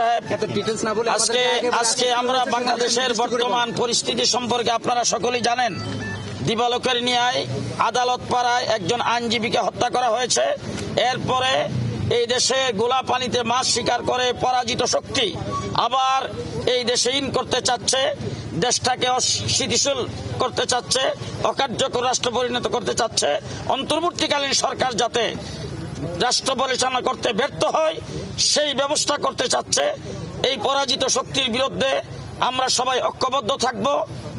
সাহেব, আজকে আমরা বাংলাদেশের বর্তমান পরিস্থিতি সম্পর্কে আপনারা সকলেই জানেন। দিবালোকের নিয়ায় আদালত পাড়ায় একজন আইনজীবীকে হত্যা করা হয়েছে। এরপরে এই দেশে গোলা পানিতে মাছ শিকার করে পরাজিত শক্তি আবার এই দেশে ইন করতে চাচ্ছে, দেশটাকে অস্থিতিশীল করতে চাচ্ছে, অকার্যকর রাষ্ট্র পরিণত করতে চাচ্ছে। অন্তর্বর্তীকালীন সরকার যাতে রাষ্ট্র পরিচালনা করতে ব্যর্থ হয় সেই ব্যবস্থা করতে চাচ্ছে। এই পরাজিত শক্তির বিরুদ্ধে আমরা সবাই ঐক্যবদ্ধ থাকব।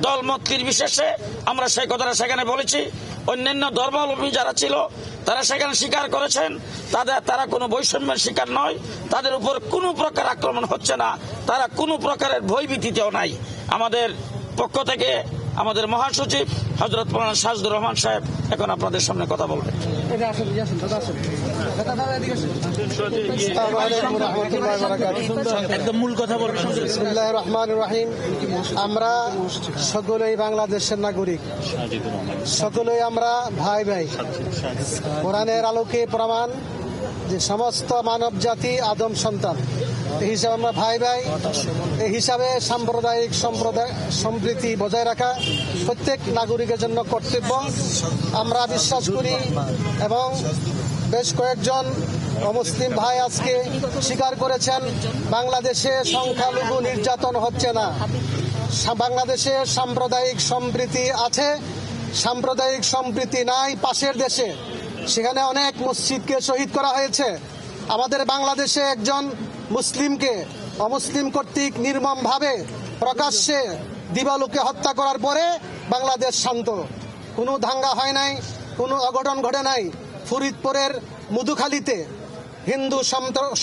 দলমত নির্বিশেষে আমরা সেই কথাটা সেখানে বলেছি। অন্যান্য ধর্মাবলম্বী যারা ছিল তারা সেখানে স্বীকার করেছেন তারা কোনো বৈষম্যের শিকার নয়, তাদের উপর কোনো প্রকার আক্রমণ হচ্ছে না, তারা কোনো প্রকারের ভয়ভীতিতেও নাই। আমাদের পক্ষ থেকে আমাদের মহাসচিব হযরত মাওলানা সাজদুর রহমান সাহেব এখন আপনাদের সামনে কথা বলবেন। একদম মূল কথা বলবেন। বিসমিল্লাহির রহমানির রহিম। আমরা সকলেই বাংলাদেশের নাগরিক, সকলেই আমরা ভাই ভাই। কোরআনের আলোকে প্রমাণ যে সমস্ত মানব জাতি আদম সন্তান, এই হিসাবে আমরা ভাই ভাই। এই হিসাবে সাম্প্রদায়িক সম্প্রীতি বজায় রাখা প্রত্যেক নাগরিকের জন্য কর্তব্য আমরা বিশ্বাস করি। এবং বেশ কয়েকজন অমুসলিম ভাই আজকে স্বীকার করেছেন বাংলাদেশে সংখ্যালঘু নির্যাতন হচ্ছে না, বাংলাদেশে সাম্প্রদায়িক সম্প্রীতি আছে। সাম্প্রদায়িক সম্প্রীতি নাই পাশের দেশে, সেখানে অনেক মসজিদকে শহীদ করা হয়েছে। আমাদের বাংলাদেশে একজন মুসলিমকে অমুসলিম কর্তৃক নির্মমভাবে প্রকাশ্যে দিবালোকে হত্যা করার পরে বাংলাদেশ শান্ত, কোনো দাঙ্গা হয় নাই, কোনো অঘটন ঘটে নাই। ফরিদপুরের মধুখালীতে হিন্দু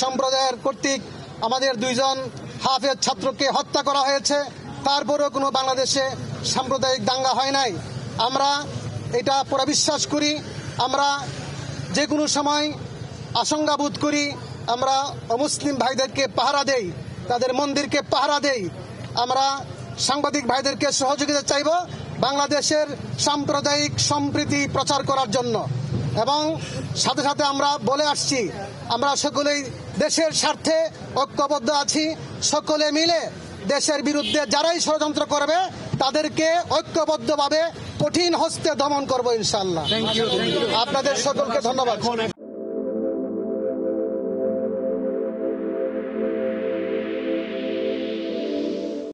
সম্প্রদায়ের কর্তৃক আমাদের 2 জন হাফেজ ছাত্রকে হত্যা করা হয়েছে, তারপরেও কোনো বাংলাদেশে সাম্প্রদায়িক দাঙ্গা হয় নাই। আমরা এটা পুরো বিশ্বাস করি। আমরা যে কোনো সময় আশঙ্কা বোধ করি, আমরা অমুসলিম ভাইদেরকে পাহারা দেই, তাদের মন্দিরকে পাহারা দেই। আমরা সাংবাদিক ভাইদেরকে সহযোগিতা চাইব বাংলাদেশের সাম্প্রদায়িক সম্প্রীতি প্রচার করার জন্য। এবং সাথে সাথে আমরা বলে আসছি, আমরা সকলেই দেশের স্বার্থে ঐক্যবদ্ধ আছি। সকলে মিলে দেশের বিরুদ্ধে যারাই ষড়যন্ত্র করবে তাদেরকে ঐক্যবদ্ধভাবে কঠিন হস্তে দমন করবো ইনশাআল্লাহ। আপনাদের সকলকে ধন্যবাদ।